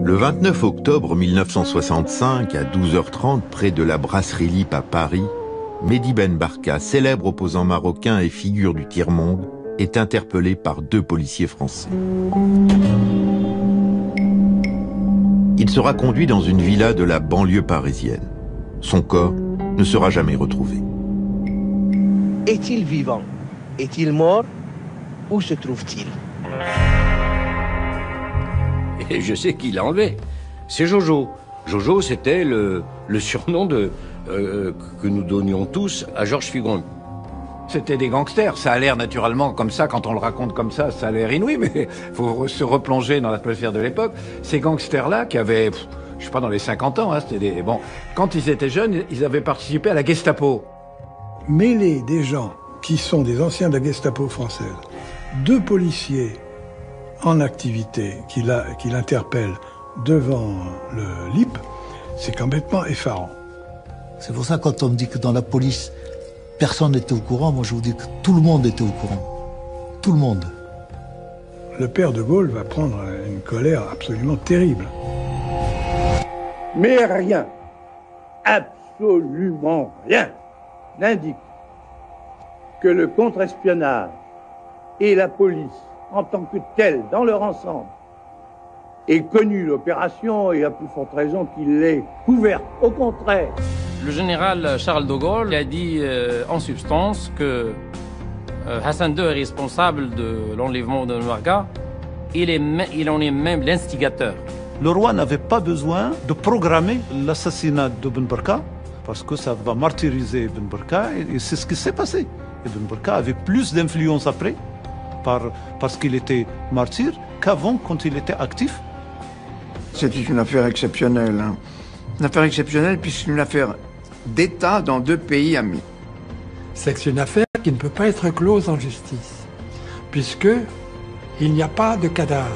Le 29 octobre 1965, à 12h30, près de la brasserie Lip à Paris, Mehdi Ben Barka, célèbre opposant marocain et figure du tiers-monde, est interpellé par 2 policiers français. Il sera conduit dans une villa de la banlieue parisienne. Son corps ne sera jamais retrouvé. Est-il vivant? Est-il mort? Où se trouve-t-il? Et je sais qui l'a enlevé. C'est Jojo. Jojo, c'était le surnom que nous donnions tous à Georges Figron. C'était des gangsters. Ça a l'air naturellement comme ça, quand on le raconte comme ça a l'air inouï, mais faut se replonger dans l'atmosphère de l'époque. Ces gangsters-là, qui avaient, je sais pas, dans les 50 ans, hein, bon, quand ils étaient jeunes, ils avaient participé à la Gestapo. Mêler des gens qui sont des anciens de la Gestapo française, 2 policiers en activité qui l'interpellent devant le LIP, c'est complètement effarant. C'est pour ça que quand on me dit que dans la police, personne n'était au courant, moi je vous dis que tout le monde était au courant. Tout le monde. Le père de Gaulle va prendre une colère absolument terrible. Mais rien, absolument rien, n'indique que le contre-espionnage et la police, en tant que telle, dans leur ensemble, ait connu l'opération et à plus forte raison qu'il l'ait couverte. Au contraire. Le général Charles de Gaulle a dit en substance que Hassan II est responsable de l'enlèvement de Nouarga. Il en est même l'instigateur. Le roi n'avait pas besoin de programmer l'assassinat de Ben Barka parce que ça va martyriser Ben Barka et c'est ce qui s'est passé. Et Ben Barka avait plus d'influence après parce qu'il était martyr qu'avant quand il était actif. C'était une affaire exceptionnelle. Hein. Une affaire exceptionnelle puisque c'est une affaire d'État dans 2 pays amis. C'est une affaire qui ne peut pas être close en justice, puisque il n'y a pas de cadavre.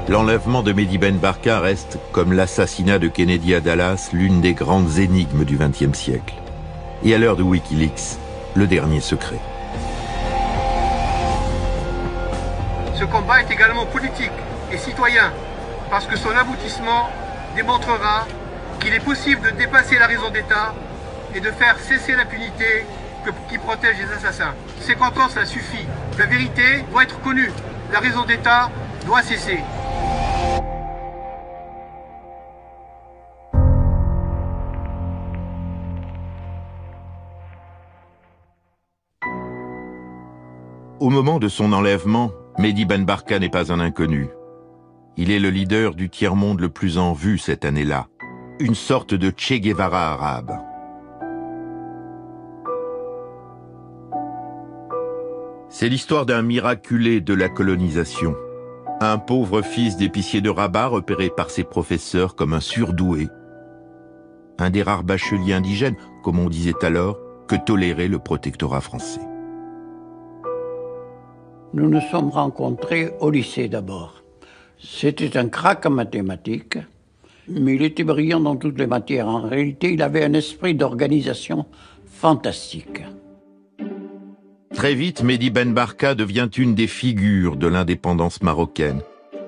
L'enlèvement de Mehdi Ben Barka reste, comme l'assassinat de Kennedy à Dallas, l'une des grandes énigmes du XXe siècle. Et à l'heure de Wikileaks, le dernier secret. Ce combat est également politique et citoyen, parce que son aboutissement démontrera qu'il est possible de dépasser la raison d'État et de faire cesser l'impunité qui protège les assassins. 50 ans, ça suffit. La vérité doit être connue. La raison d'État doit cesser. Au moment de son enlèvement, Mehdi Ben Barka n'est pas un inconnu. Il est le leader du tiers-monde le plus en vue cette année-là. Une sorte de Che Guevara arabe. C'est l'histoire d'un miraculé de la colonisation. Un pauvre fils d'épicier de Rabat repéré par ses professeurs comme un surdoué. Un des rares bacheliers indigènes, comme on disait alors, que tolérait le protectorat français. Nous nous sommes rencontrés au lycée d'abord. C'était un crack en mathématiques, mais il était brillant dans toutes les matières. En réalité, il avait un esprit d'organisation fantastique. Très vite, Mehdi Ben Barka devient une des figures de l'indépendance marocaine,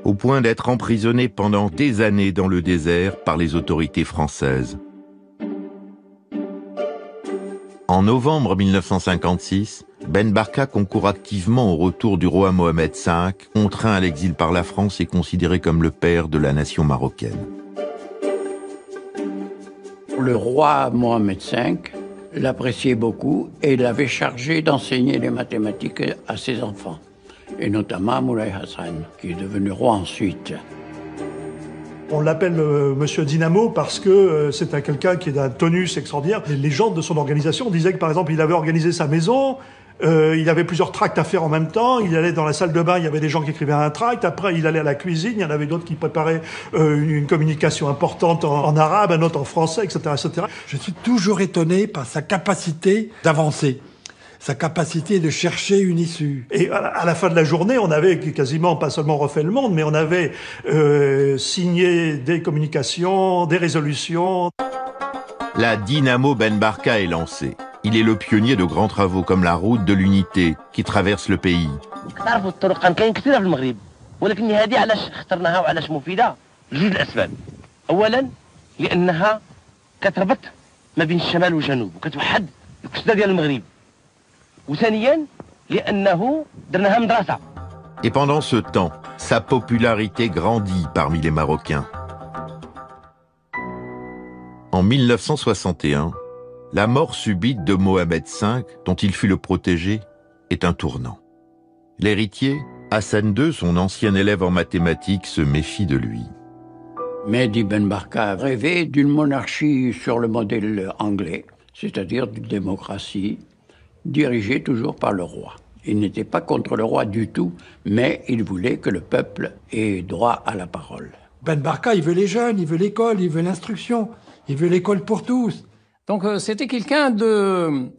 au point d'être emprisonné pendant des années dans le désert par les autorités françaises. En novembre 1956, Ben Barka concourt activement au retour du roi Mohamed V, contraint à l'exil par la France et considéré comme le père de la nation marocaine. Le roi Mohamed V l'appréciait beaucoup et l'avait chargé d'enseigner les mathématiques à ses enfants, et notamment à Moulay Hassan, qui est devenu roi ensuite. On l'appelle Monsieur Dynamo parce que c'est quelqu'un qui est d'un tonus extraordinaire. Les gens de son organisation disaient que, par exemple, il avait organisé sa maison, il avait plusieurs tracts à faire en même temps, il allait dans la salle de bain, il y avait des gens qui écrivaient un tract, après il allait à la cuisine, il y en avait d'autres qui préparaient une communication importante en arabe, un autre en français, etc., etc. Je suis toujours étonné par sa capacité d'avancer, sa capacité de chercher une issue. Et à la fin de la journée, on avait quasiment pas seulement refait le monde, mais on avait signé des communications, des résolutions. La Dynamo Ben Barka est lancée. Il est le pionnier de grands travaux comme la route de l'unité qui traverse le pays. ولكن هذه علاش اخترناها وعلاش مفيدة؟ لجوج الأسباب. أولا لأنها كتربط ما بين الشمال والجنوب وكتوحد الكسدة ديال المغرب. وثانيا لأنه درناها مدرسة. Et pendant ce temps, sa popularité grandit parmi les Marocains. En 1961, la mort subite de Mohamed V, dont il fut le protégé, est un tournant. L'héritier, Hassan II, son ancien élève en mathématiques, se méfie de lui. Mehdi Ben Barka rêvait d'une monarchie sur le modèle anglais, c'est-à-dire d'une démocratie dirigée toujours par le roi. Il n'était pas contre le roi du tout, mais il voulait que le peuple ait droit à la parole. Ben Barka, il veut les jeunes, il veut l'école, il veut l'instruction, il veut l'école pour tous. Donc c'était quelqu'un de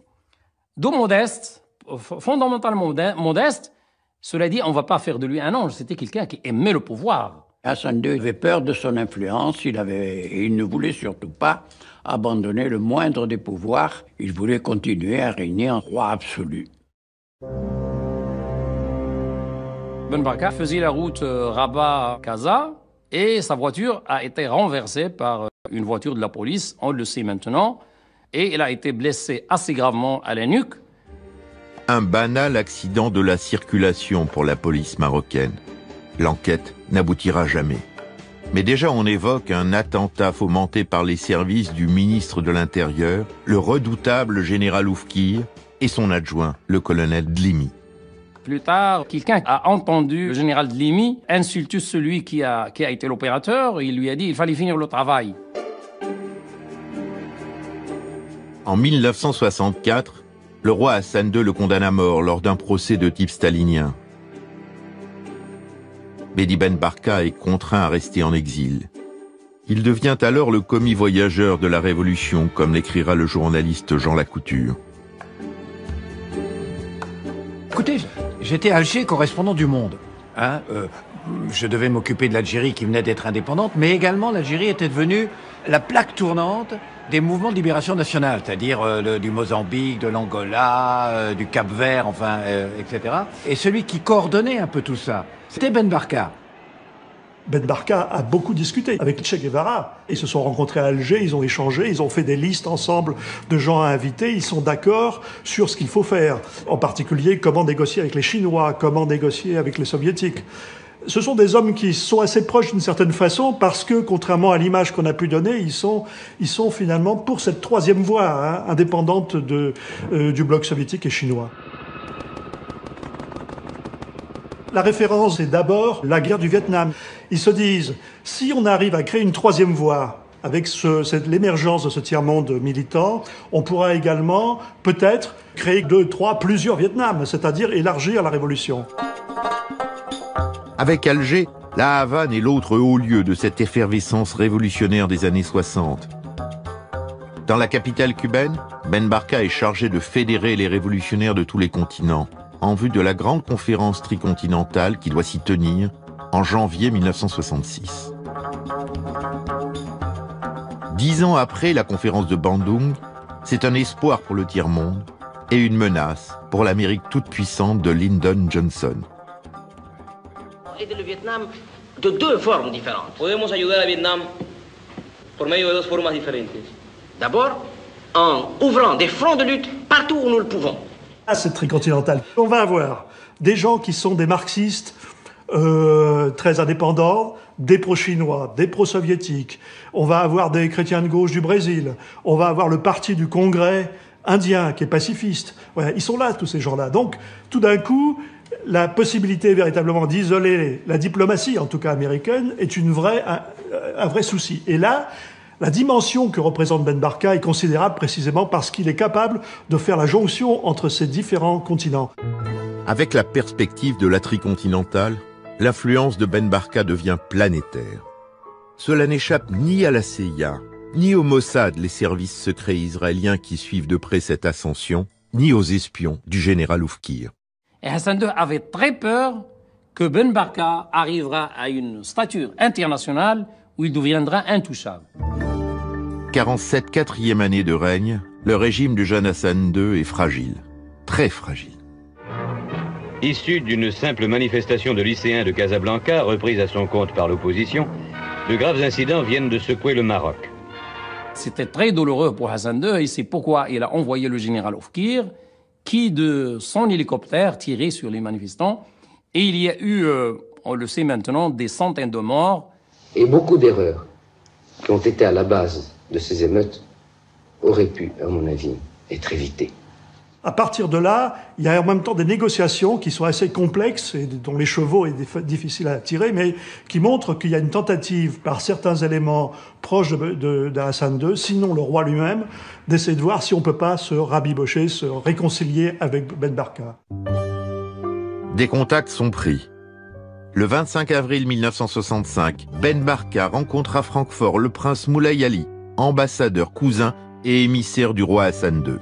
modeste, fondamentalement modeste. Cela dit, on ne va pas faire de lui un ange, c'était quelqu'un qui aimait le pouvoir. Hassan II avait peur de son influence, il ne voulait surtout pas abandonner le moindre des pouvoirs, il voulait continuer à régner en roi absolu. Ben Barka faisait la route Rabat-Casa et sa voiture a été renversée par une voiture de la police, on le sait maintenant, et il a été blessé assez gravement à la nuque. Un banal accident de la circulation pour la police marocaine. L'enquête n'aboutira jamais. Mais déjà on évoque un attentat fomenté par les services du ministre de l'Intérieur, le redoutable général Oufkir, et son adjoint, le colonel Dlimi. Plus tard, quelqu'un a entendu le général Dlimi insulter celui qui a été l'opérateur. Il lui a dit qu'il fallait finir le travail. En 1964, le roi Hassan II le condamne à mort lors d'un procès de type stalinien. Mehdi Ben Barka est contraint à rester en exil. Il devient alors le commis voyageur de la Révolution, comme l'écrira le journaliste Jean Lacouture. Écoutez, j'étais à Alger correspondant du Monde. Je devais m'occuper de l'Algérie qui venait d'être indépendante, mais également l'Algérie était devenue la plaque tournante des mouvements de libération nationale, c'est-à-dire du Mozambique, de l'Angola, du Cap-Vert, etc. Et celui qui coordonnait un peu tout ça, c'était Ben Barka. Ben Barka a beaucoup discuté avec Che Guevara. Ils se sont rencontrés à Alger, ils ont échangé, ils ont fait des listes ensemble de gens à inviter. Ils sont d'accord sur ce qu'il faut faire. En particulier, comment négocier avec les Chinois, comment négocier avec les Soviétiques. Ce sont des hommes qui sont assez proches d'une certaine façon parce que, contrairement à l'image qu'on a pu donner, ils sont finalement pour cette troisième voie, indépendante du bloc soviétique et chinois. La référence est d'abord la guerre du Vietnam. Ils se disent, si on arrive à créer une troisième voie avec l'émergence de ce tiers-monde militant, on pourra également peut-être créer plusieurs Vietnams, c'est-à-dire élargir la révolution. Avec Alger, la Havane est l'autre haut lieu de cette effervescence révolutionnaire des années 60. Dans la capitale cubaine, Ben Barka est chargé de fédérer les révolutionnaires de tous les continents, en vue de la grande conférence tricontinentale qui doit s'y tenir en janvier 1966. 10 ans après la conférence de Bandung, c'est un espoir pour le tiers-monde et une menace pour l'Amérique toute puissante de Lyndon Johnson. Aider le Vietnam de deux formes différentes. Podemos ayudar a Vietnam por medio de dos formas diferentes. D'abord, en ouvrant des fronts de lutte partout où nous le pouvons. C'est tricontinental. On va avoir des gens qui sont des marxistes très indépendants, des pro-chinois, des pro-soviétiques. On va avoir des chrétiens de gauche du Brésil. On va avoir le parti du Congrès indien qui est pacifiste. Ouais, ils sont là, tous ces gens-là. Donc, tout d'un coup, la possibilité véritablement d'isoler la diplomatie, en tout cas américaine, est un vrai souci. Et là, la dimension que représente Ben Barka est considérable précisément parce qu'il est capable de faire la jonction entre ces différents continents. Avec la perspective de la tricontinentale, l'influence de Ben Barka devient planétaire. Cela n'échappe ni à la CIA, ni au Mossad, les services secrets israéliens qui suivent de près cette ascension, ni aux espions du général Oufkir. Et Hassan II avait très peur que Ben Barka arrivera à une stature internationale où il deviendra intouchable. Car en cette 4e année de règne, le régime du jeune Hassan II est fragile, très fragile. Issu d'une simple manifestation de lycéens de Casablanca, reprise à son compte par l'opposition, de graves incidents viennent de secouer le Maroc. C'était très douloureux pour Hassan II et c'est pourquoi il a envoyé le général Oufkir qui, de son hélicoptère, tirait sur les manifestants. Et il y a eu, on le sait maintenant, des centaines de morts. Et beaucoup d'erreurs qui ont été à la base de ces émeutes auraient pu, à mon avis, être évitées. À partir de là, il y a en même temps des négociations qui sont assez complexes et dont l'écheveau est difficile à tirer, mais qui montrent qu'il y a une tentative par certains éléments proches d'Hassan II, sinon le roi lui-même, d'essayer de voir si on ne peut pas se rabibocher, se réconcilier avec Ben Barka. Des contacts sont pris. Le 25 avril 1965, Ben Barka rencontre à Francfort le prince Moulay Ali, ambassadeur cousin et émissaire du roi Hassan II.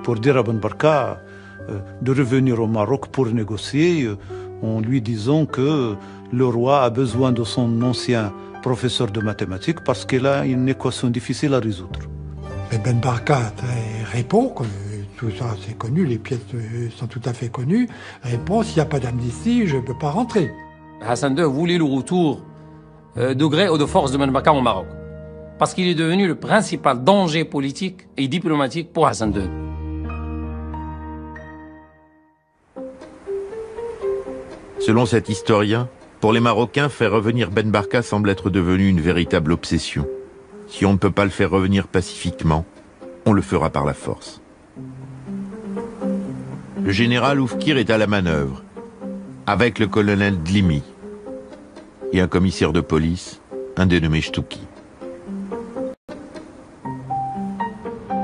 Pour dire à Ben Barka de revenir au Maroc pour négocier, en lui disant que le roi a besoin de son ancien professeur de mathématiques parce qu'il a une équation difficile à résoudre. Mais Ben Barka répond, tout ça c'est connu, les pièces sont tout à fait connues, répond s'il n'y a pas d'amnistie, je ne peux pas rentrer. Hassan II voulait le retour de gré ou de force de Ben Barka au Maroc, parce qu'il est devenu le principal danger politique et diplomatique pour Hassan II. Selon cet historien, pour les Marocains, faire revenir Ben Barka semble être devenu une véritable obsession. Si on ne peut pas le faire revenir pacifiquement, on le fera par la force. Le général Oufkir est à la manœuvre, avec le colonel Dlimi et un commissaire de police, un dénommé Chtouki.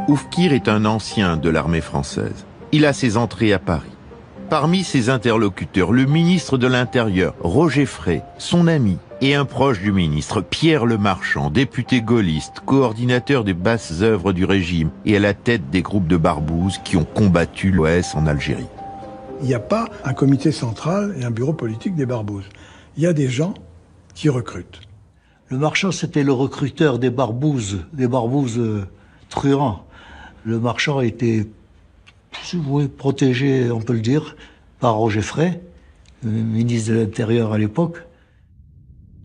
Oufkir est un ancien de l'armée française. Il a ses entrées à Paris. Parmi ses interlocuteurs, le ministre de l'Intérieur, Roger Frey, son ami et un proche du ministre, Pierre Lemarchand, député gaulliste, coordinateur des basses œuvres du régime et à la tête des groupes de barbouzes qui ont combattu l'OS en Algérie. Il n'y a pas un comité central et un bureau politique des barbouzes. Il y a des gens qui recrutent. Le Marchand, c'était le recruteur des barbouzes truands. Le Marchand était protégé, on peut le dire, par Roger Frey, ministre de l'Intérieur à l'époque.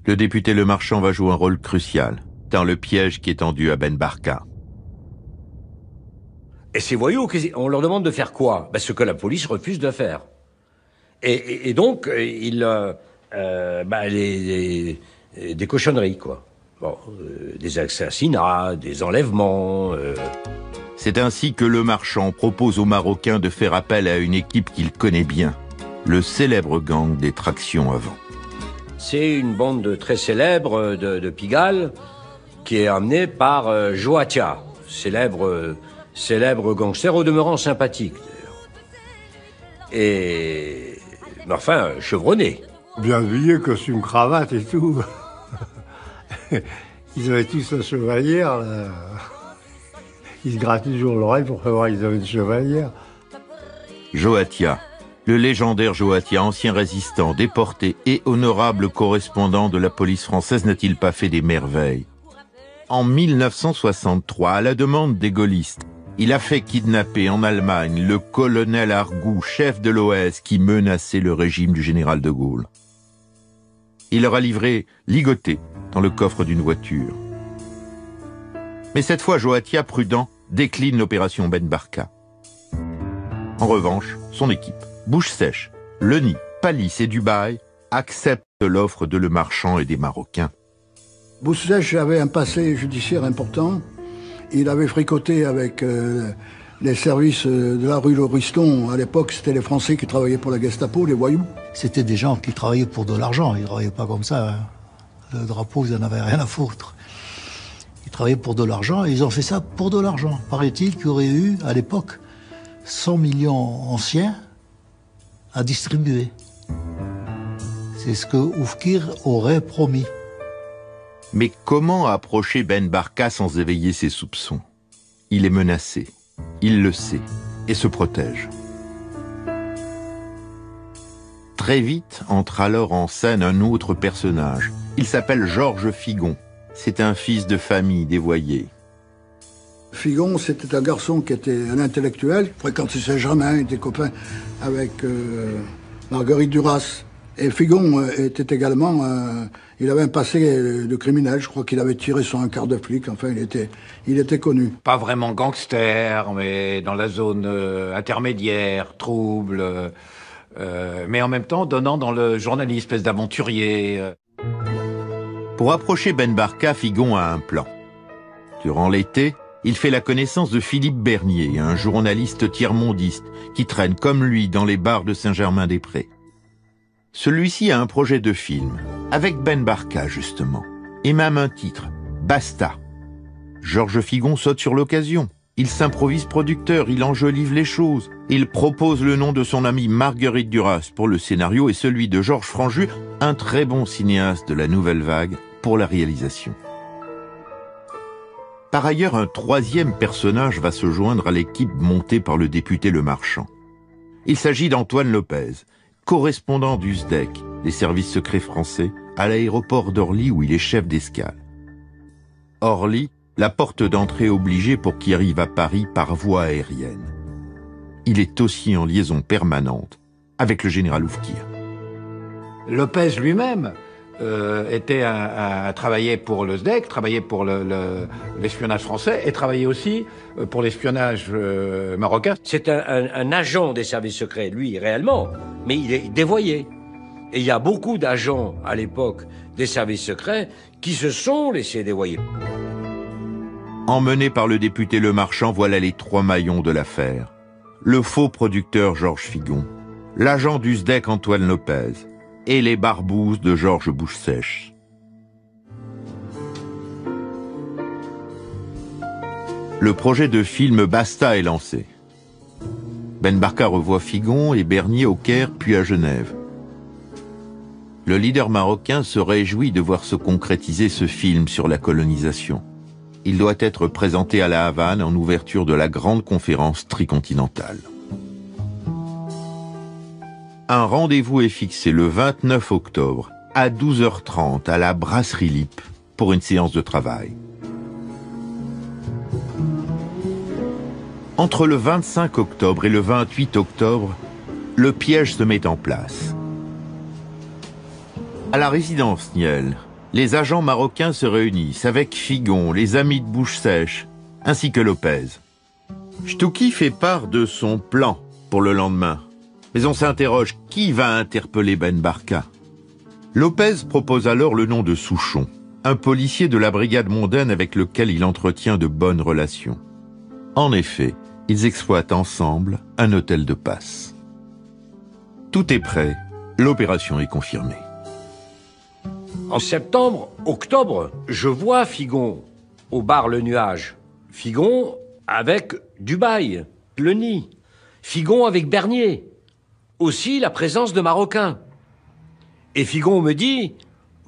Le député Lemarchand va jouer un rôle crucial dans le piège qui est tendu à Ben Barka. Et ces voyous, on leur demande de faire quoi? Ce que la police refuse de faire. Et donc, des cochonneries, quoi. Bon, des assassinats, des enlèvements... C'est ainsi que Lemarchand propose aux Marocains de faire appel à une équipe qu'il connaît bien, le célèbre gang des tractions avant. C'est une bande très célèbre de Pigalle qui est amenée par Joatia, célèbre gangster au demeurant sympathique, d'ailleurs. Mais enfin, chevronné. Bien habillé, costume, cravate et tout. Ils avaient tous la chevalière, là. Ils se grattaient toujours l'oreille pour savoir qu'ils avaient une chevalière. Joatia, le légendaire Joatia, ancien résistant, déporté et honorable correspondant de la police française, n'a-t-il pas fait des merveilles? En 1963, à la demande des gaullistes, il a fait kidnapper en Allemagne le colonel Argout, chef de l'OS, qui menaçait le régime du général de Gaulle. Il leur a livré ligoté dans le coffre d'une voiture. Mais cette fois, Joatia, prudent, décline l'opération Ben Barka. En revanche, son équipe, Bouche Sèche, Leni, Palis et Dubaï, acceptent l'offre de Lemarchand et des Marocains. Bouche Sèche avait un passé judiciaire important. Il avait fricoté avec les services de la rue Lauriston. À l'époque, c'était les Français qui travaillaient pour la Gestapo, les voyous. C'était des gens qui travaillaient pour de l'argent. Ils ne travaillaient pas comme ça. Hein. Le drapeau, ils n'en avaient rien à foutre. Ils travaillaient pour de l'argent et ils ont fait ça pour de l'argent. Paraît-il qu'il y aurait eu, à l'époque, 100 millions anciens à distribuer. C'est ce que Oufkir aurait promis. Mais comment approcher Ben Barka sans éveiller ses soupçons? Il est menacé, il le sait, et se protège. Très vite entre alors en scène un autre personnage. Il s'appelle Georges Figon. C'est un fils de famille dévoyé. Figon, c'était un garçon qui était un intellectuel, fréquentait Saint-Germain, était copain avec Marguerite Duras. Et Figon était également... il avait un passé de criminel, je crois qu'il avait tiré sur un quart de flic, enfin il était connu. Pas vraiment gangster, mais dans la zone intermédiaire, trouble, mais en même temps donnant dans le journalisme, espèce d'aventurier. Pour approcher Ben Barka, Figon a un plan. Durant l'été, il fait la connaissance de Philippe Bernier, un journaliste tiers-mondiste qui traîne comme lui dans les bars de Saint-Germain-des-Prés. Celui-ci a un projet de film, avec Ben Barka justement, et même un titre, Basta. Georges Figon saute sur l'occasion. Il s'improvise producteur, il enjolive les choses. Il propose le nom de son amie Marguerite Duras pour le scénario et celui de Georges Franju, un très bon cinéaste de la Nouvelle Vague, pour la réalisation. Par ailleurs, un troisième personnage va se joindre à l'équipe montée par le député Le Marchand. Il s'agit d'Antoine Lopez, correspondant du SDEC, les services secrets français, à l'aéroport d'Orly où il est chef d'escale. Orly, la porte d'entrée obligée pour qui arrive à Paris par voie aérienne. Il est aussi en liaison permanente avec le général Oufkir. Lopez lui-même travaillait pour le SDEC, travaillait pour l'espionnage français et travaillait aussi pour l'espionnage marocain. C'est un agent des services secrets, lui, réellement, mais il est dévoyé. Et il y a beaucoup d'agents, à l'époque, des services secrets qui se sont laissés dévoyer. Emmené par le député Le Marchand, voilà les trois maillons de l'affaire. Le faux producteur Georges Figon, l'agent du SDEC Antoine Lopez et les barbouzes de Georges Bouche-Sèche. Le projet de film Basta est lancé. Ben Barka revoit Figon et Bernier au Caire puis à Genève. Le leader marocain se réjouit de voir se concrétiser ce film sur la colonisation. Il doit être présenté à La Havane en ouverture de la grande conférence tricontinentale. Un rendez-vous est fixé le 29 octobre à 12h30 à la Brasserie Lippe pour une séance de travail. Entre le 25 octobre et le 28 octobre, le piège se met en place. À la résidence Niel, les agents marocains se réunissent avec Figon, les amis de Bouche-Sèche, ainsi que Lopez. Stouki fait part de son plan pour le lendemain. Mais on s'interroge, qui va interpeller Ben Barka? Lopez propose alors le nom de Souchon, un policier de la brigade mondaine avec lequel il entretient de bonnes relations. En effet, ils exploitent ensemble un hôtel de passe. Tout est prêt, l'opération est confirmée. En septembre, octobre, je vois Figon au bar Le Nuage. Figon avec Dubaï, Le Nid. Figon avec Bernier. Aussi la présence de Marocains. Et Figon me dit,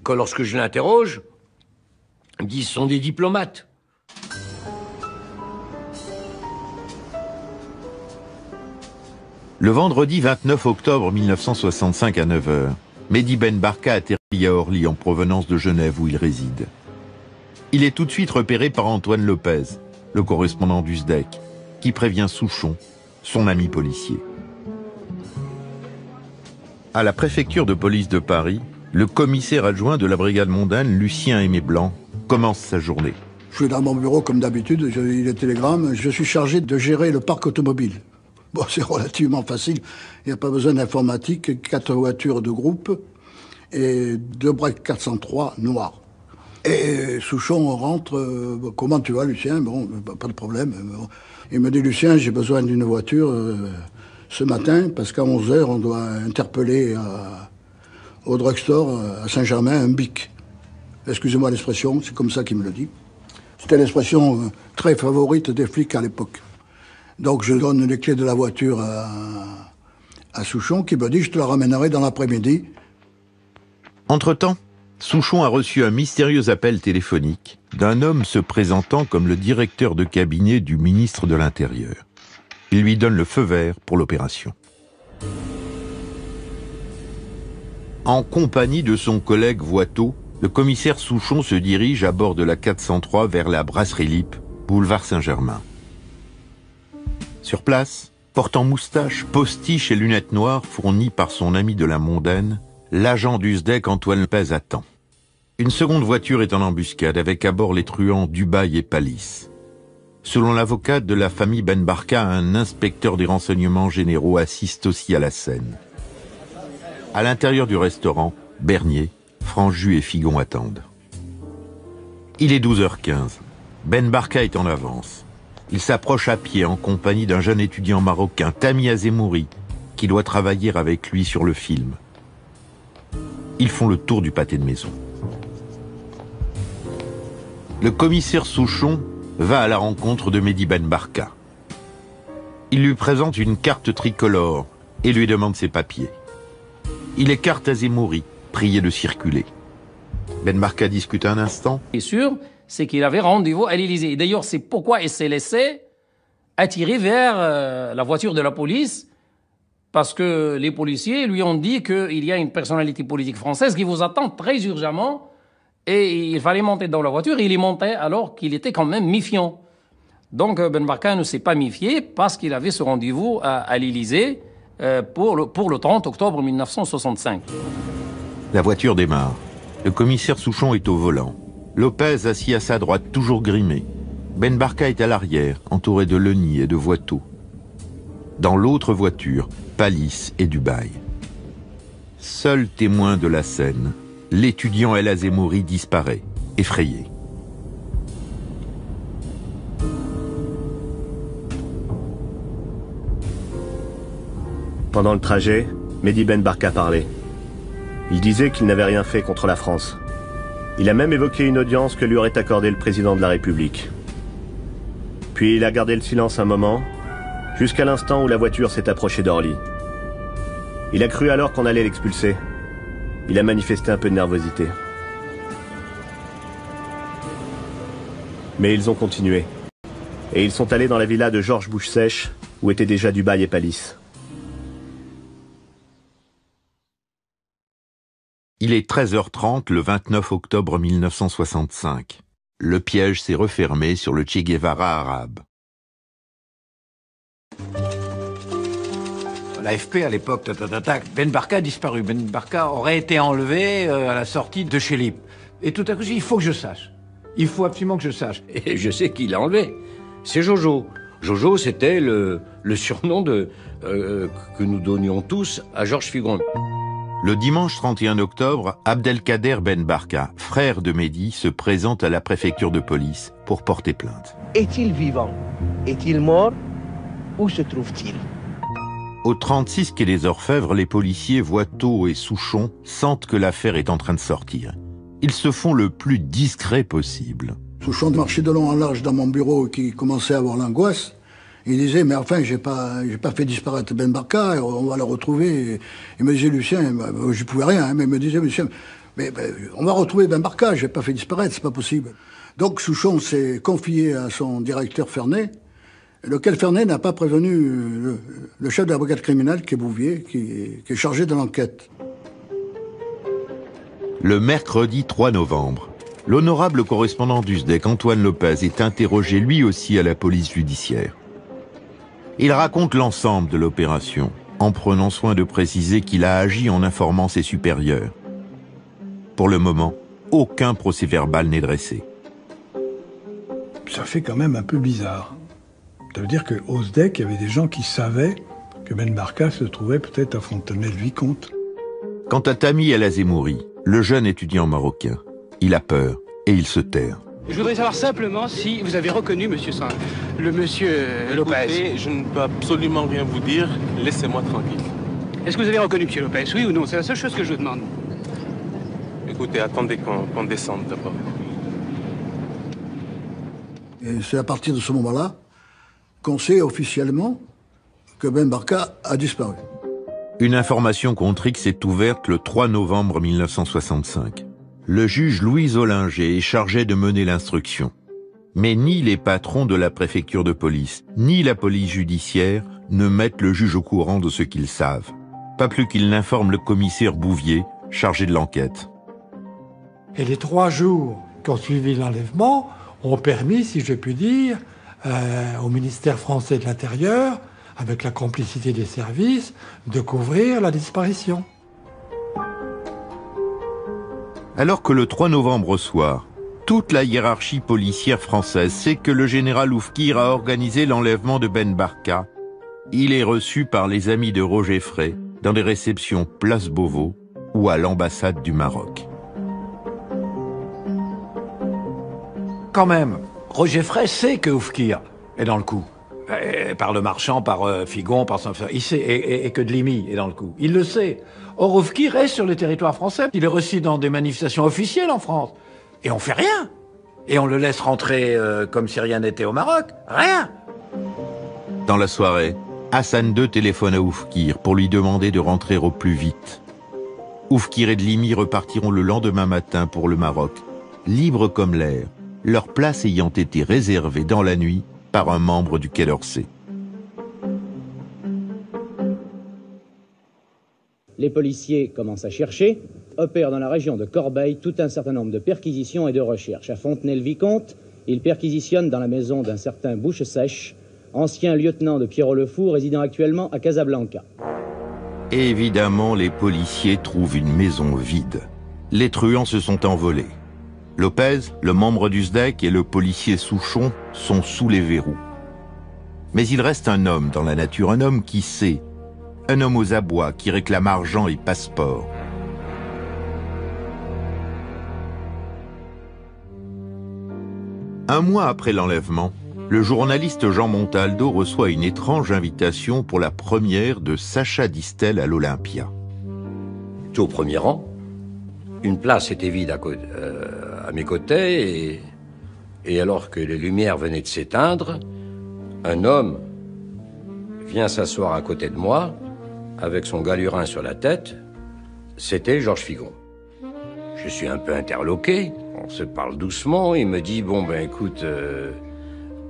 que lorsque je l'interroge, il me dit, ce sont des diplomates. Le vendredi 29 octobre 1965 à 9h, Mehdi Ben Barka atterrit à Orly en provenance de Genève où il réside. Il est tout de suite repéré par Antoine Lopez, le correspondant du SDEC, qui prévient Souchon, son ami policier. À la préfecture de police de Paris, le commissaire adjoint de la brigade mondaine, Lucien Aimé Blanc, commence sa journée. Je suis dans mon bureau comme d'habitude, j'ai les télégrammes. Je suis chargé de gérer le parc automobile. Bon, c'est relativement facile. Il n'y a pas besoin d'informatique. 4 voitures de groupe et 2 breaks 403 noirs. Et Souchon rentre. Comment tu vas, Lucien? Bon, pas de problème. Bon. Il me dit, Lucien, j'ai besoin d'une voiture ce matin parce qu'à 11h, on doit interpeller au drugstore à Saint-Germain un bic. Excusez-moi l'expression, c'est comme ça qu'il me le dit. C'était l'expression très favorite des flics à l'époque. Donc je donne les clés de la voiture à Souchon qui me dit « je te la ramènerai dans l'après-midi ». Entre-temps, Souchon a reçu un mystérieux appel téléphonique d'un homme se présentant comme le directeur de cabinet du ministre de l'Intérieur. Il lui donne le feu vert pour l'opération. En compagnie de son collègue Voiteau, le commissaire Souchon se dirige à bord de la 403 vers la Brasserie Lippe, boulevard Saint-Germain. Sur place, Portant moustache, postiche et lunettes noires fournies par son ami de la mondaine, l'agent du SDEC Antoine Lopez attend. Une seconde voiture est en embuscade avec à bord les truands Dubaï et Palice. Selon l'avocate de la famille Ben Barka, un inspecteur des renseignements généraux assiste aussi à la scène. À l'intérieur du restaurant, Bernier, Franju et Figon attendent. Il est 12h15. Ben Barka est en avance. Il s'approche à pied en compagnie d'un jeune étudiant marocain, Tami Azemouri, qui doit travailler avec lui sur le film. Ils font le tour du pâté de maison. Le commissaire Souchon va à la rencontre de Mehdi Ben Barka. Il lui présente une carte tricolore et lui demande ses papiers. Il écarte Azemouri, prié de circuler. Ben Barka discute un instant. Ce qui est sûr, c'est qu'il avait rendez-vous à l'Élysée. D'ailleurs, c'est pourquoi il s'est laissé attirer vers la voiture de la police, parce que les policiers lui ont dit qu'il y a une personnalité politique française qui vous attend très urgemment, et il fallait monter dans la voiture, et il y montait alors qu'il était quand même méfiant. Donc Ben Barka ne s'est pas méfié parce qu'il avait ce rendez-vous à l'Élysée pour le 30 octobre 1965. La voiture démarre. Le commissaire Souchon est au volant. Lopez assis à sa droite, toujours grimé. Ben Barka est à l'arrière, entouré de Leni et de Voiteau. Dans l'autre voiture, Palice et Dubaï. Seul témoin de la scène, l'étudiant El Azemouri disparaît, effrayé. Pendant le trajet, Mehdi Ben Barka parlait. Il disait qu'il n'avait rien fait contre la France. Il a même évoqué une audience que lui aurait accordée le président de la République. Puis il a gardé le silence un moment, jusqu'à l'instant où la voiture s'est approchée d'Orly. Il a cru alors qu'on allait l'expulser. Il a manifesté un peu de nervosité. Mais ils ont continué. Et ils sont allés dans la villa de Georges Bouche-Sèche, où étaient déjà Dubaï et Palice. Il est 13h30 le 29 octobre 1965. Le piège s'est refermé sur le Che Guevara arabe. L'AFP à l'époque, Ben Barka a disparu. Ben Barka aurait été enlevé à la sortie de chez Lip. Et tout à coup, il faut que je sache. Il faut absolument que je sache. Et je sais qui l'a enlevé. C'est Jojo. Jojo, c'était le surnom que nous donnions tous à Georges Figon. Le dimanche 31 octobre, Abdelkader Ben Barka, frère de Mehdi, se présente à la préfecture de police pour porter plainte. Est-il vivant? Est-il mort? Où se trouve-t-il? Au 36 quai des Orfèvres, les policiers Voiteau et Souchon sentent que l'affaire est en train de sortir. Ils se font le plus discret possible. Souchon marchait de long en large dans mon bureau qui commençait à avoir l'angoisse. Il disait, mais enfin, j'ai pas fait disparaître Ben Barka, on va le retrouver. Il me disait, Lucien, je pouvais rien, hein, mais il me disait, Lucien, mais on va retrouver Ben Barka, j'ai pas fait disparaître, c'est pas possible. Donc Souchon s'est confié à son directeur Fernet, lequel Fernet n'a pas prévenu le chef de la brigade criminelle, qui est Bouvier, qui est chargé de l'enquête. Le mercredi 3 novembre, l'honorable correspondant du SDEC, Antoine Lopez, est interrogé lui aussi à la police judiciaire. Il raconte l'ensemble de l'opération, en prenant soin de préciser qu'il a agi en informant ses supérieurs. Pour le moment, aucun procès-verbal n'est dressé. Ça fait quand même un peu bizarre. Ça veut dire qu'au SDEC, il y avait des gens qui savaient que Ben Barka se trouvait peut-être à Fontenay-le-Vicomte. Quant à Tami El Azemouri, le jeune étudiant marocain, il a peur et il se terre. Je voudrais savoir simplement si vous avez reconnu monsieur Lopez. Écoutez, je ne peux absolument rien vous dire. Laissez-moi tranquille. Est-ce que vous avez reconnu monsieur Lopez, oui ou non? C'est la seule chose que je vous demande. Écoutez, attendez qu'on descende d'abord. Et c'est à partir de ce moment-là qu'on sait officiellement que Ben Barka a disparu. Une information contre X est ouverte le 3 novembre 1965. Le juge Louis Ollinger est chargé de mener l'instruction. Mais ni les patrons de la préfecture de police, ni la police judiciaire ne mettent le juge au courant de ce qu'ils savent. Pas plus qu'ils n'informent le commissaire Bouvier, chargé de l'enquête. Et les 3 jours qui ont suivi l'enlèvement ont permis, si je puis dire, au ministère français de l'Intérieur, avec la complicité des services, de couvrir la disparition. Alors que le 3 novembre au soir, toute la hiérarchie policière française sait que le général Oufkir a organisé l'enlèvement de Ben Barka, il est reçu par les amis de Roger Frey dans des réceptions Place Beauvau ou à l'ambassade du Maroc. Quand même, Roger Frey sait que Oufkir est dans le coup. Par le marchand, par Figon, par son... Il sait, et que Delimi est dans le coup. Il le sait. Or, Oufkir est sur le territoire français. Il est reçu dans des manifestations officielles en France. Et on fait rien. Et on le laisse rentrer comme si rien n'était au Maroc. Rien. Dans la soirée, Hassan II téléphone à Oufkir pour lui demander de rentrer au plus vite. Oufkir et Delimi repartiront le lendemain matin pour le Maroc, libres comme l'air, leur place ayant été réservée dans la nuit par un membre du Quai d'Orsay. Les policiers commencent à chercher, opèrent dans la région de Corbeil tout un certain nombre de perquisitions et de recherches. À Fontenay-le-Vicomte, ils perquisitionnent dans la maison d'un certain Bouche-Sèche, ancien lieutenant de Pierrot-le-Fou, résidant actuellement à Casablanca. Évidemment, les policiers trouvent une maison vide. Les truands se sont envolés. Lopez, le membre du SDEC et le policier Souchon sont sous les verrous. Mais il reste un homme dans la nature, un homme qui sait, un homme aux abois qui réclame argent et passeport. Un mois après l'enlèvement, le journaliste Jean Montaldo reçoit une étrange invitation pour la première de Sacha Distel à l'Olympia. Tout au premier rang. Une place était vide à mes côtés et alors que les lumières venaient de s'éteindre, un homme vient s'asseoir à côté de moi avec son galurin sur la tête. C'était Georges Figon. Je suis un peu interloqué, on se parle doucement, il me dit « Bon ben écoute,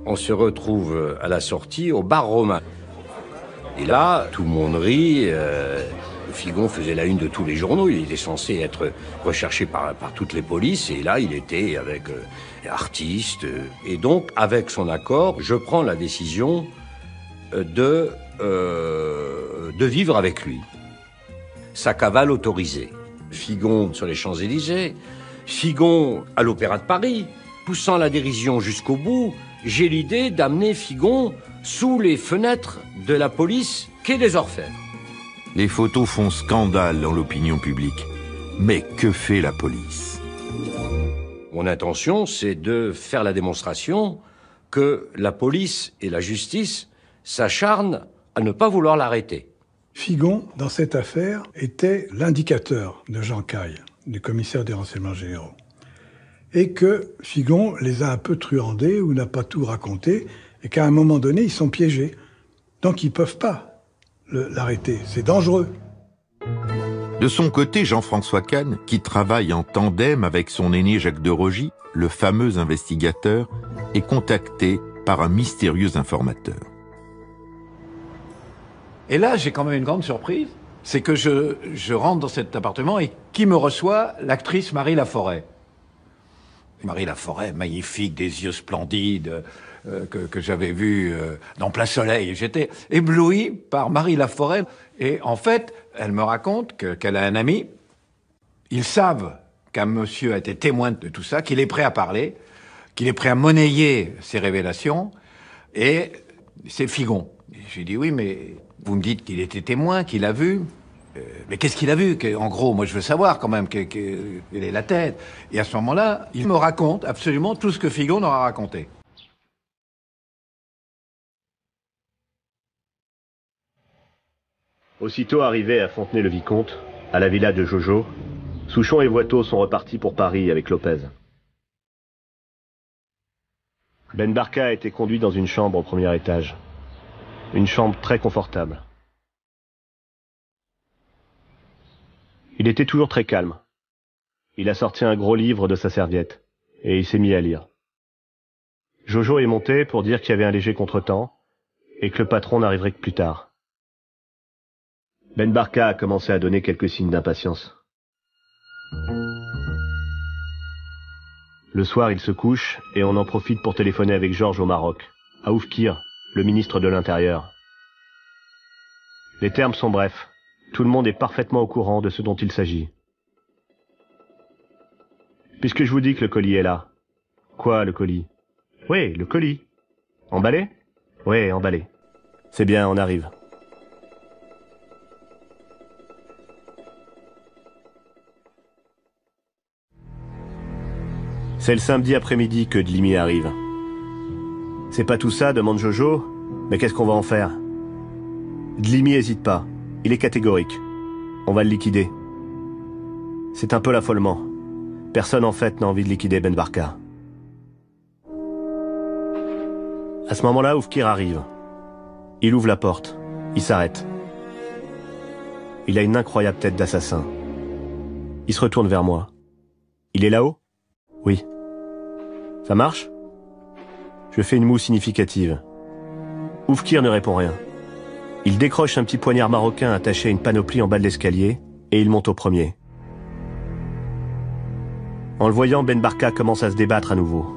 on se retrouve à la sortie au bar romain ». Et là, tout le monde rit. Figon faisait la une de tous les journaux, il était censé être recherché par toutes les polices, et là il était avec artistes, et donc avec son accord, je prends la décision de vivre avec lui. Sa cavale autorisée. Figon sur les Champs-Élysées, Figon à l'Opéra de Paris, poussant la dérision jusqu'au bout, j'ai l'idée d'amener Figon sous les fenêtres de la police quai des Orfèvres. Les photos font scandale dans l'opinion publique. Mais que fait la police? Mon intention, c'est de faire la démonstration que la police et la justice s'acharnent à ne pas vouloir l'arrêter. Figon, dans cette affaire, était l'indicateur de Jean Caille, du commissaire des renseignements généraux. Et que Figon les a un peu truandés ou n'a pas tout raconté, et qu'à un moment donné, ils sont piégés. Donc ils ne peuvent pas l'arrêter, c'est dangereux. De son côté, Jean-François Kahn, qui travaille en tandem avec son aîné Jacques de Rogy, le fameux investigateur, est contacté par un mystérieux informateur. Et là, j'ai quand même une grande surprise, c'est que je rentre dans cet appartement et qui me reçoit? L'actrice Marie Laforêt. Marie Laforêt, magnifique, des yeux splendides, que j'avais vu dans Plein Soleil. J'étais ébloui par Marie Laforêt. Et en fait, elle me raconte qu'elle a un ami. Ils savent qu'un monsieur a été témoin de tout ça, qu'il est prêt à parler, qu'il est prêt à monnayer ses révélations. Et c'est Figon. J'ai dit, oui, mais vous me dites qu'il était témoin, qu'il a vu. Mais qu'est-ce qu'il a vu? En gros, moi, je veux savoir quand même quelle est la tête. Et à ce moment-là, il me raconte absolument tout ce que Figon aura raconté. Aussitôt arrivé à Fontenay-le-Vicomte, à la villa de Jojo, Souchon et Voiteau sont repartis pour Paris avec Lopez. Ben Barka a été conduit dans une chambre au premier étage. Une chambre très confortable. Il était toujours très calme. Il a sorti un gros livre de sa serviette, et il s'est mis à lire. Jojo est monté pour dire qu'il y avait un léger contretemps, et que le patron n'arriverait que plus tard. Ben Barka a commencé à donner quelques signes d'impatience. Le soir, il se couche, et on en profite pour téléphoner avec Georges au Maroc, à Oufkir, le ministre de l'Intérieur. Les termes sont brefs. Tout le monde est parfaitement au courant de ce dont il s'agit. Puisque je vous dis que le colis est là. Quoi, le colis? Oui, le colis. Emballé? Oui, emballé. C'est bien, on arrive. C'est le samedi après-midi que Dlimi arrive. C'est pas tout ça, demande Jojo, mais qu'est-ce qu'on va en faire? Dlimi hésite pas, il est catégorique. On va le liquider. C'est un peu l'affolement. Personne en fait n'a envie de liquider Ben Barka. À ce moment-là, Oufkir arrive. Il ouvre la porte, il s'arrête. Il a une incroyable tête d'assassin. Il se retourne vers moi. Il est là-haut? Oui. Ça marche? Je fais une moue significative. Oufkir ne répond rien. Il décroche un petit poignard marocain attaché à une panoplie en bas de l'escalier et il monte au premier. En le voyant, Ben Barka commence à se débattre à nouveau.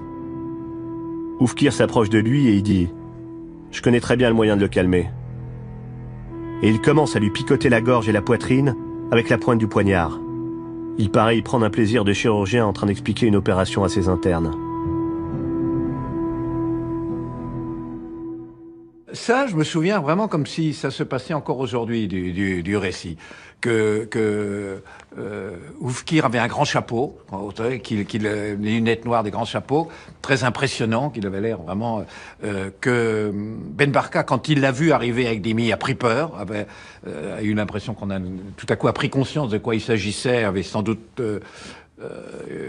Oufkir s'approche de lui et il dit « Je connais très bien le moyen de le calmer. » Et il commence à lui picoter la gorge et la poitrine avec la pointe du poignard. Il paraît y prendre un plaisir de chirurgien en train d'expliquer une opération à ses internes. Ça, je me souviens vraiment comme si ça se passait encore aujourd'hui du récit. Oufkir avait un grand chapeau, les lunettes noires, des grands chapeaux, très impressionnant, qu'il avait l'air vraiment... que Ben Barka, quand il l'a vu arriver avec Dlimi, a pris peur, a eu l'impression qu'on a tout à coup a pris conscience de quoi il s'agissait, avait sans doute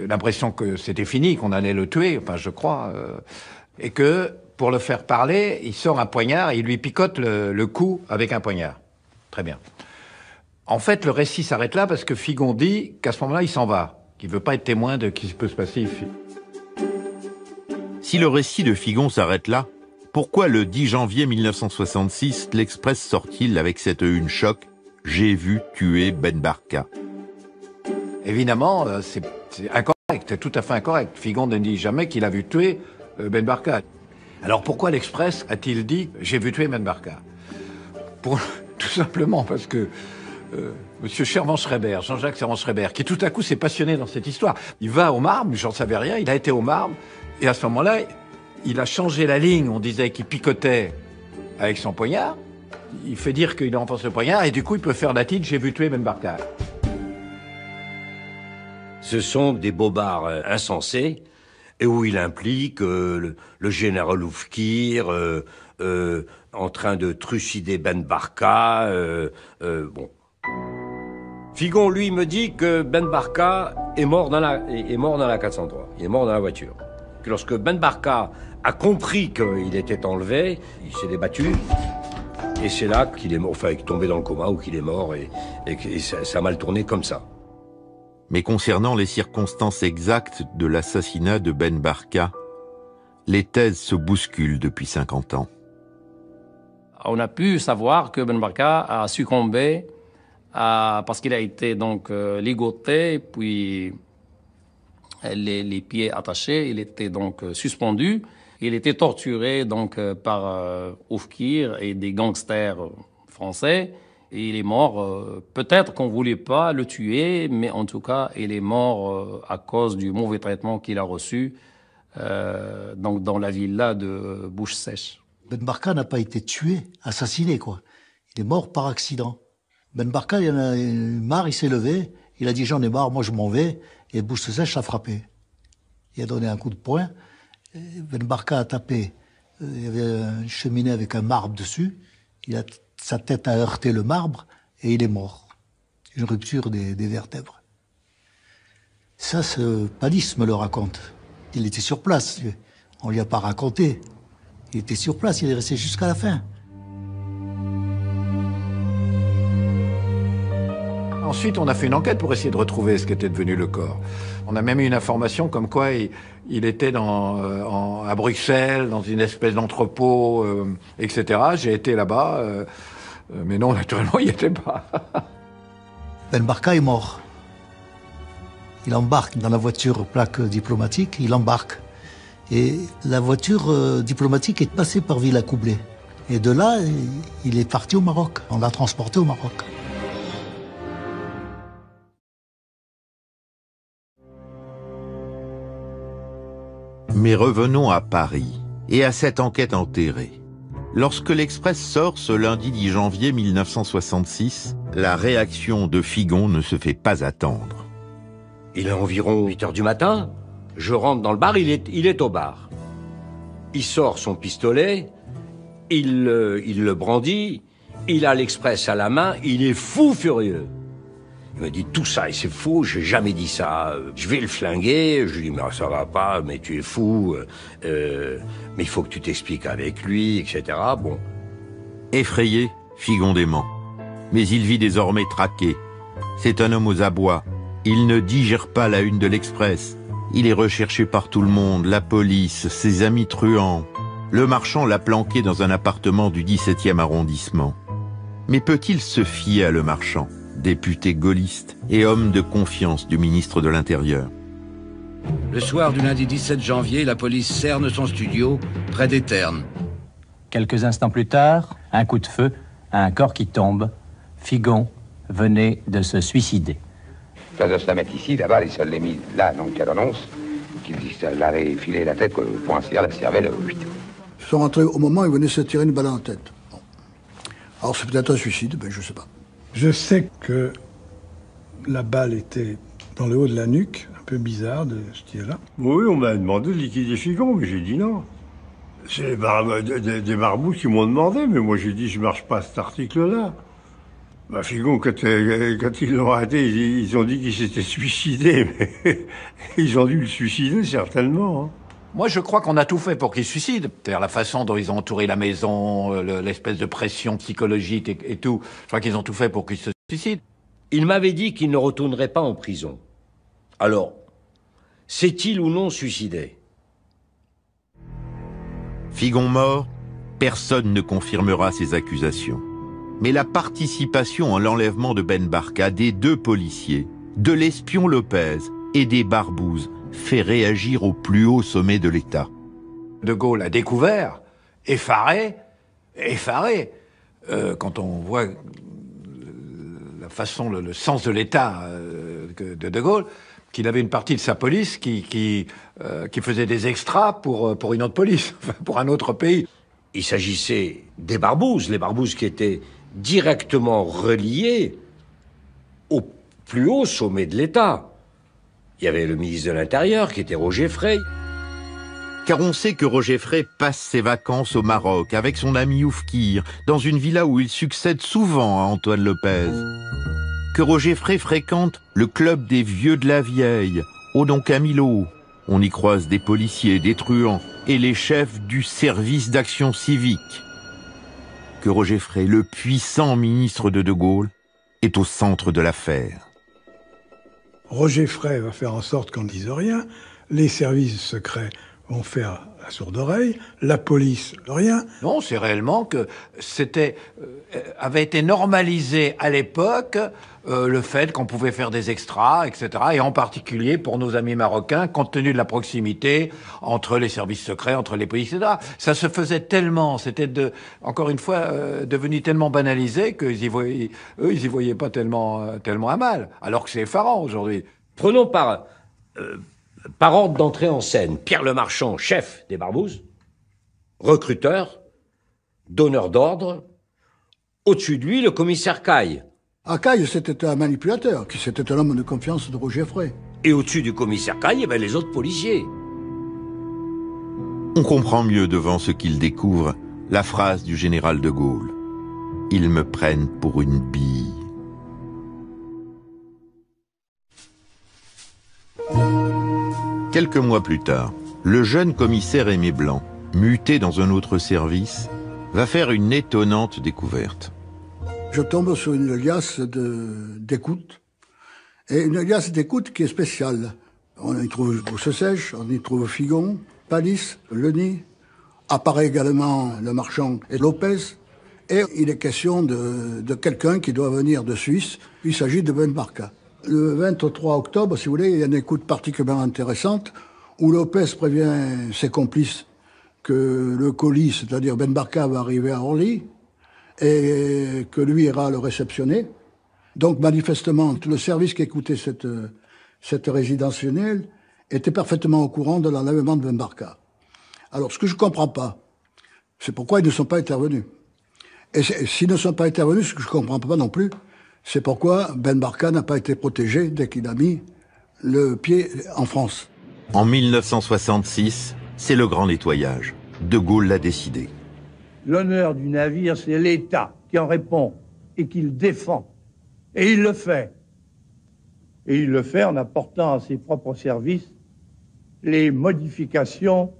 l'impression que c'était fini, qu'on allait le tuer, enfin je crois, et que... Pour le faire parler, il sort un poignard et il lui picote le cou avec un poignard. Très bien. En fait, le récit s'arrête là parce que Figon dit qu'à ce moment-là, il s'en va, qu'il ne veut pas être témoin de ce qui peut se passer ici. Si le récit de Figon s'arrête là, pourquoi le 10 janvier 1966, l'Express sort-il avec cette une choc « J'ai vu tuer Ben Barka ». Évidemment, c'est incorrect, c'est tout à fait incorrect. Figon ne dit jamais qu'il a vu tuer Ben Barka. Alors pourquoi l'Express a-t-il dit « J'ai vu tuer Ben Barka » Tout simplement parce que Monsieur Servan-Schreiber, Jean-Jacques Servan-Schreiber, qui tout à coup s'est passionné dans cette histoire, il va au Marbre, j'en savais rien, il a été au Marbre, et à ce moment-là, il a changé la ligne, on disait qu'il picotait avec son poignard, il fait dire qu'il enfonce le poignard, et du coup il peut faire la titre « J'ai vu tuer Ben Barka ». Ce sont des bobards insensés, et où il implique le général Oufkir en train de trucider Ben Barka. Bon. Figon, lui, me dit que Ben Barka est mort dans la 403. Il est mort dans la voiture. Que lorsque Ben Barka a compris qu'il était enlevé, il s'est débattu. Et c'est là qu'il est mort, enfin, qu'il est tombé dans le coma ou qu'il est mort. Et ça a mal tourné comme ça. Mais concernant les circonstances exactes de l'assassinat de Ben Barka, les thèses se bousculent depuis 50 ans. On a pu savoir que Ben Barka a succombé parce qu'il a été donc ligoté, puis les pieds attachés, il était donc suspendu. Il était torturé donc par Oufkir et des gangsters français. Et il est mort, peut-être qu'on ne voulait pas le tuer, mais en tout cas, il est mort à cause du mauvais traitement qu'il a reçu donc dans la villa de Bouche-Sèche. Ben Barka n'a pas été tué, assassiné, quoi. Il est mort par accident. Ben Barka, il en a marre, il s'est levé, il a dit « j'en ai marre, moi je m'en vais », et Bouche-Sèche l'a frappé. Il a donné un coup de poing, Ben Barka a tapé, il y avait une cheminée avec un marbre dessus, sa tête a heurté le marbre et il est mort. Une rupture des vertèbres. Ça, ce Palis me le raconte. Il était sur place. On lui a pas raconté. Il était sur place, il est resté jusqu'à la fin. Ensuite, on a fait une enquête pour essayer de retrouver ce qu'était devenu le corps. On a même eu une information comme quoi il était à Bruxelles, dans une espèce d'entrepôt, etc. J'ai été là-bas, mais non, naturellement, il n'y était pas. Ben Barka est mort. Il embarque dans la voiture plaque diplomatique, il embarque. Et la voiture diplomatique est passée par Villacoublay. Et de là, il est parti au Maroc. On l'a transporté au Maroc. Mais revenons à Paris et à cette enquête enterrée. Lorsque l'Express sort ce lundi 10 janvier 1966, la réaction de Figon ne se fait pas attendre. Il est environ 8 heures du matin. Je rentre dans le bar, il est au bar. Il sort son pistolet, il le brandit, il a l'Express à la main, il est fou furieux. Il me dit tout ça et c'est faux, j'ai jamais dit ça. Je vais le flinguer. Je lui dis mais ça va pas, mais tu es fou. Mais il faut que tu t'expliques avec lui, etc. Bon. Effrayé, Figon dément. Mais il vit désormais traqué. C'est un homme aux abois. Il ne digère pas la une de l'Express. Il est recherché par tout le monde, la police, ses amis truands. Le marchand l'a planqué dans un appartement du 17e arrondissement. Mais peut-il se fier à le marchand, député gaulliste et homme de confiance du ministre de l'Intérieur? Le soir du lundi 17 janvier, la police cerne son studio près des Ternes. Quelques instants plus tard, un coup de feu, un corps qui tombe. Figon venait de se suicider. Place de se la mettre ici, là-bas, il se l'est mis là, donc à l'annonce, qu'il l'avait filé la tête pour ainsi dire la cervelle. Ils sont rentrés au moment où ils venaient se tirer une balle en tête. Bon. Alors c'est peut-être un suicide, ben je sais pas. Je sais que la balle était dans le haut de la nuque, un peu bizarre de ce tir-là. Oui, on m'a demandé de liquider Figon, mais j'ai dit non. C'est des marabouts qui m'ont demandé, mais moi j'ai dit je marche pas à cet article-là. Bah, Figon, quand ils l'ont arrêté, ils ont dit qu'il s'était suicidé, mais ils ont dû le suicider certainement. Hein. Moi, je crois qu'on a tout fait pour qu'il se suicide. C'est-à-dire la façon dont ils ont entouré la maison, l'espèce de pression psychologique et tout. Je crois qu'ils ont tout fait pour qu'il se suicide. Il m'avait dit qu'il ne retournerait pas en prison. Alors, s'est-il ou non suicidé? Figon mort, personne ne confirmera ces accusations. Mais la participation en l'enlèvement de Ben Barka des deux policiers, de l'espion Lopez et des barbouzes fait réagir au plus haut sommet de l'État. De Gaulle a découvert, effaré, quand on voit la façon, le sens de l'État de Gaulle, qu'il avait une partie de sa police qui faisait des extras pour une autre police, pour un autre pays. Il s'agissait des barbouzes, les barbouzes qui étaient directement reliés au plus haut sommet de l'État. Il y avait le ministre de l'Intérieur qui était Roger Frey. Car on sait que Roger Frey passe ses vacances au Maroc avec son ami Oufkir, dans une villa où il succède souvent à Antoine Lopez. Que Roger Frey fréquente le club des vieux de la vieille, au Don Camilo. On y croise des policiers, des truands et les chefs du service d'action civique. Que Roger Frey, le puissant ministre de Gaulle, est au centre de l'affaire. Roger Frey va faire en sorte qu'on ne dise rien, les services secrets vont faire la sourde oreille, la police, rien. Non, c'est réellement que avait été normalisé à l'époque le fait qu'on pouvait faire des extras, etc. Et en particulier pour nos amis marocains, compte tenu de la proximité entre les services secrets, entre les polices, etc. Ça se faisait tellement, c'était encore une fois, devenu tellement banalisé qu'ils ils y voyaient pas tellement un mal. Alors que c'est effarant aujourd'hui. Prenons par ordre d'entrée en scène, Pierre le Marchand, chef des barbouzes, recruteur, donneur d'ordre. Au-dessus de lui, le commissaire Caille. Ah, Caille, c'était un manipulateur, c'était un homme de confiance de Roger Frey. Et au-dessus du commissaire Caille, il y avait les autres policiers. On comprend mieux devant ce qu'il découvre la phrase du général de Gaulle. Ils me prennent pour une bille. Quelques mois plus tard, le jeune commissaire Aimé Blanc, muté dans un autre service, va faire une étonnante découverte. Je tombe sur une liasse d'écoute, et une liasse d'écoute qui est spéciale. On y trouve Bouche-Sèche, on y trouve Figon, Palisse, Leni, apparaît également le Marchand et Lopez, et il est question de quelqu'un qui doit venir de Suisse. Il s'agit de Ben Barka. Le 23 octobre, si vous voulez, il y a une écoute particulièrement intéressante où Lopez prévient ses complices que le colis, c'est-à-dire Ben Barka, va arriver à Orly et que lui ira le réceptionner. Donc manifestement, le service qui écoutait cette résidentielle était parfaitement au courant de l'enlèvement de Ben Barka. Alors ce que je comprends pas, c'est pourquoi ils ne sont pas intervenus. Et s'ils ne sont pas intervenus, ce que je comprends pas non plus, c'est pourquoi Ben Barka n'a pas été protégé dès qu'il a mis le pied en France. En 1966, c'est le grand nettoyage. De Gaulle l'a décidé. L'honneur du navire, c'est l'État qui en répond et qui le défend. Et il le fait. Et il le fait en apportant à ses propres services les modifications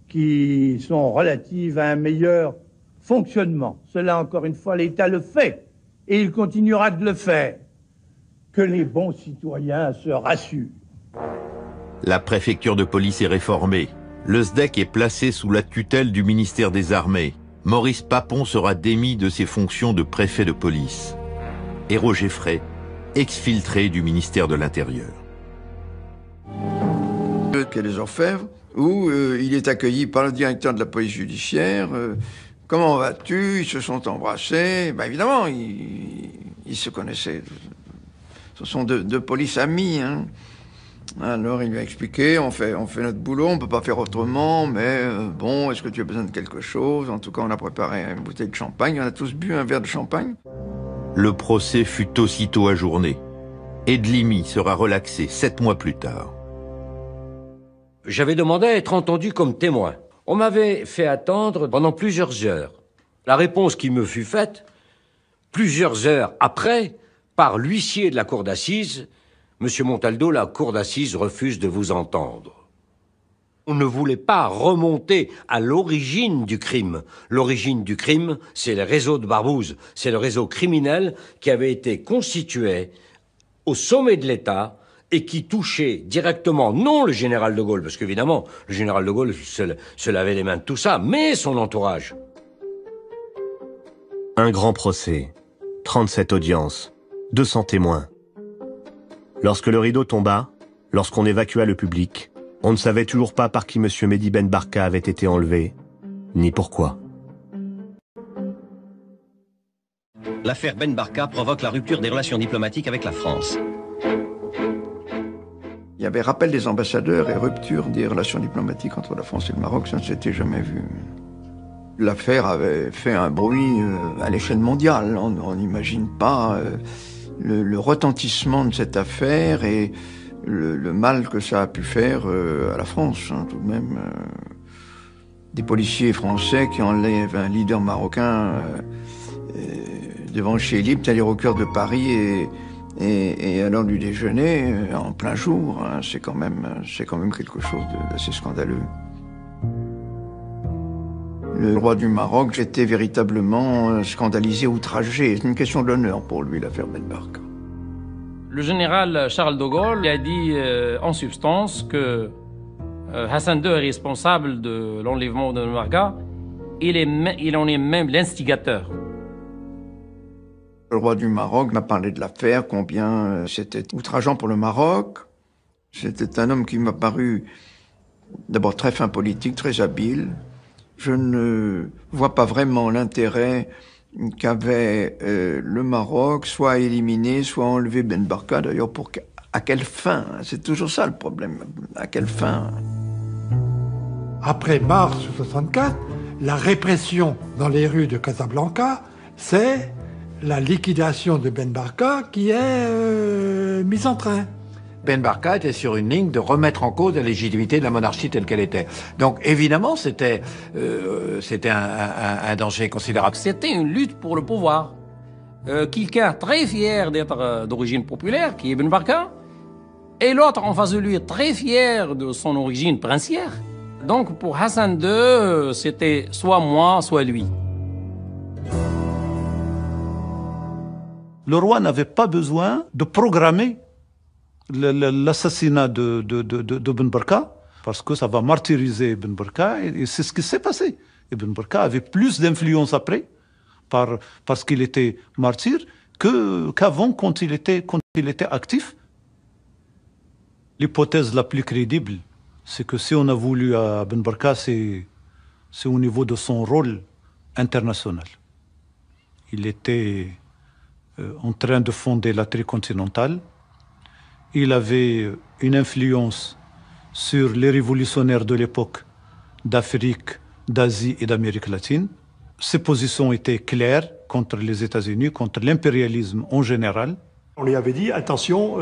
qui sont relatives à un meilleur fonctionnement. Cela, encore une fois, l'État le fait. Et il continuera de le faire. Que les bons citoyens se rassurent. La préfecture de police est réformée. Le SDEC est placé sous la tutelle du ministère des Armées. Maurice Papon sera démis de ses fonctions de préfet de police. Et Roger Frey, exfiltré du ministère de l'Intérieur. Quai des Orfèvres, où il est accueilli par le directeur de la police judiciaire. Comment vas-tu? Ils se sont embrassés. Ben évidemment, ils se connaissaient. Ce sont deux polices amies, hein. Alors il lui a expliqué, on fait notre boulot, on peut pas faire autrement, mais bon, est-ce que tu as besoin de quelque chose? En tout cas, on a préparé une bouteille de champagne, on a tous bu un verre de champagne. Le procès fut aussitôt ajourné. Edlimi sera relaxé 7 mois plus tard. J'avais demandé à être entendu comme témoin. On m'avait fait attendre pendant plusieurs heures. La réponse qui me fut faite, plusieurs heures après, par l'huissier de la cour d'assises, Monsieur Montaldo, la cour d'assises refuse de vous entendre. On ne voulait pas remonter à l'origine du crime. L'origine du crime, c'est le réseau de Barbouze. C'est le réseau criminel qui avait été constitué au sommet de l'État et qui touchait directement, non le général de Gaulle, parce qu'évidemment, le général de Gaulle se lavait les mains de tout ça, mais son entourage. Un grand procès, 37 audiences, 200 témoins. Lorsque le rideau tomba, lorsqu'on évacua le public, on ne savait toujours pas par qui M. Mehdi Ben Barka avait été enlevé, ni pourquoi. L'affaire Ben Barka provoque la rupture des relations diplomatiques avec la France. Il y avait rappel des ambassadeurs et rupture des relations diplomatiques entre la France et le Maroc, ça ne s'était jamais vu. L'affaire avait fait un bruit à l'échelle mondiale, on n'imagine pas le retentissement de cette affaire et le mal que ça a pu faire à la France, hein, tout de même. Des policiers français qui enlèvent un leader marocain devant chez Libre, aller au cœur de Paris et à l'heure du déjeuner, en plein jour, hein, c'est quand même quelque chose d'assez scandaleux. Le roi du Maroc était véritablement scandalisé, outragé. C'est une question d'honneur pour lui, l'affaire Ben Barka. Le général Charles de Gaulle a dit en substance que Hassan II est responsable de l'enlèvement de Ben Barka. Il en est même l'instigateur. Le roi du Maroc m'a parlé de l'affaire, combien c'était outrageant pour le Maroc. C'était un homme qui m'a paru d'abord très fin politique, très habile. Je ne vois pas vraiment l'intérêt qu'avait le Maroc, soit éliminer, soit enlever Ben Barka. D'ailleurs, à quelle fin? C'est toujours ça le problème. À quelle fin? Après mars 64, la répression dans les rues de Casablanca, c'est la liquidation de Ben Barka qui est mise en train. Ben Barka était sur une ligne de remettre en cause la légitimité de la monarchie telle qu'elle était. Donc évidemment, c'était un danger considérable. C'était une lutte pour le pouvoir. Quelqu'un très fier d'être d'origine populaire, qui est Ben Barka, et l'autre en face de lui très fier de son origine princière. Donc pour Hassan II, c'était soit moi, soit lui. Le roi n'avait pas besoin de programmer l'assassinat de Ben Barka, parce que ça va martyriser Ben Barka, et c'est ce qui s'est passé. Et Ben Barka avait plus d'influence après, parce qu'il était martyr, qu'avant, quand il était actif. L'hypothèse la plus crédible, c'est que si on a voulu à Ben Barka, c'est au niveau de son rôle international. Il était en train de fonder la tricontinentale. Il avait une influence sur les révolutionnaires de l'époque d'Afrique, d'Asie et d'Amérique latine. Ses positions étaient claires contre les États-Unis, contre l'impérialisme en général. On lui avait dit, attention,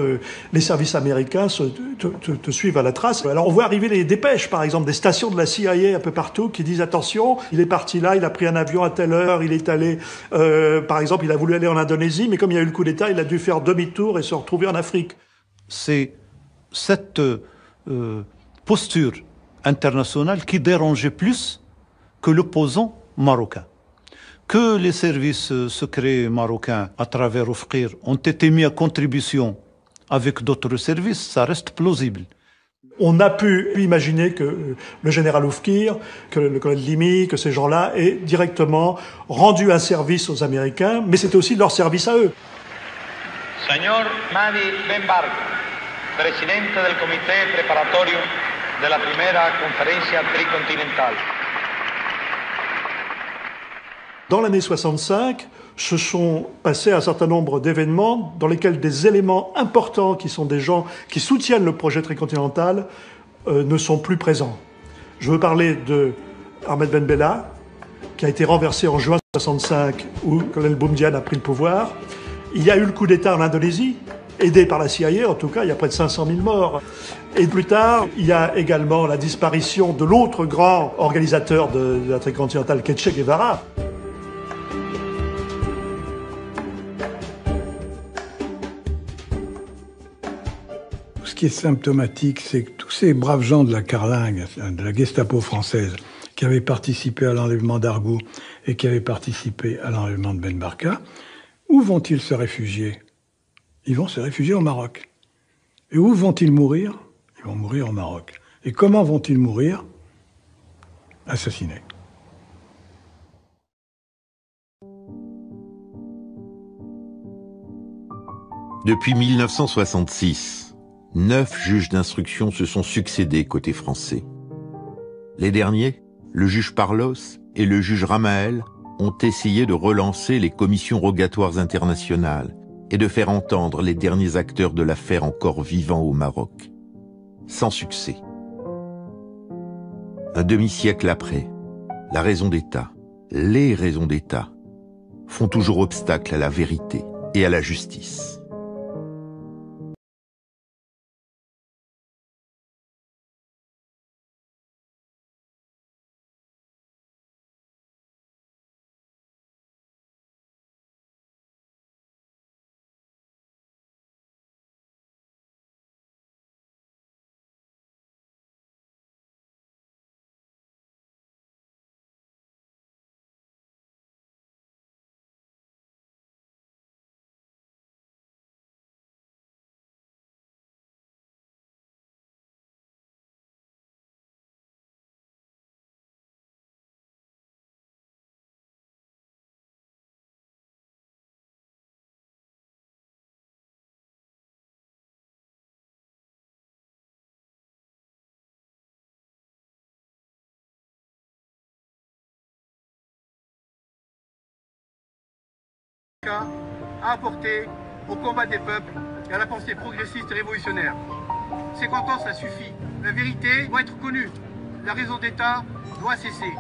les services américains te suivent à la trace. Alors on voit arriver les dépêches, par exemple, des stations de la CIA un peu partout qui disent, attention, il est parti là, il a pris un avion à telle heure, il est allé, par exemple, il a voulu aller en Indonésie, mais comme il y a eu le coup d'État, il a dû faire demi-tour et se retrouver en Afrique. C'est cette posture internationale qui dérangeait plus que l'opposant marocain. Que les services secrets marocains, à travers Oufkir, ont été mis à contribution avec d'autres services, ça reste plausible. On a pu imaginer que le général Oufkir, que le colonel Limi, que ces gens-là aient directement rendu un service aux Américains, mais c'était aussi leur service à eux. Señor Madi Ben Barka, presidente del comité preparatorio de la primera conferencia tricontinental. Dans l'année 65, se sont passés un certain nombre d'événements dans lesquels des éléments importants qui sont des gens qui soutiennent le projet tricontinental ne sont plus présents. Je veux parler de Ahmed Ben Bella, qui a été renversé en juin 65 où le colonel Boumedienne a pris le pouvoir. Il y a eu le coup d'État en Indonésie, aidé par la CIA, en tout cas, il y a près de 500 000 morts. Et plus tard, il y a également la disparition de l'autre grand organisateur de la tricontinentale, Che Guevara. Ce qui est symptomatique, c'est que tous ces braves gens de la Carlingue, de la Gestapo française, qui avaient participé à l'enlèvement d'Argou et qui avaient participé à l'enlèvement de Ben Barka, où vont-ils se réfugier? Ils vont se réfugier au Maroc. Et où vont-ils mourir? Ils vont mourir au Maroc. Et comment vont-ils mourir? Assassinés. Depuis 1966, 9 juges d'instruction se sont succédés côté français. Les derniers, le juge Parlos et le juge Ramael, ont essayé de relancer les commissions rogatoires internationales et de faire entendre les derniers acteurs de l'affaire encore vivants au Maroc. Sans succès. Un demi-siècle après, la raison d'État, les raisons d'État, font toujours obstacle à la vérité et à la justice. A apporté au combat des peuples et à la pensée progressiste et révolutionnaire. 50 ans, ça suffit. La vérité doit être connue. La raison d'État doit cesser.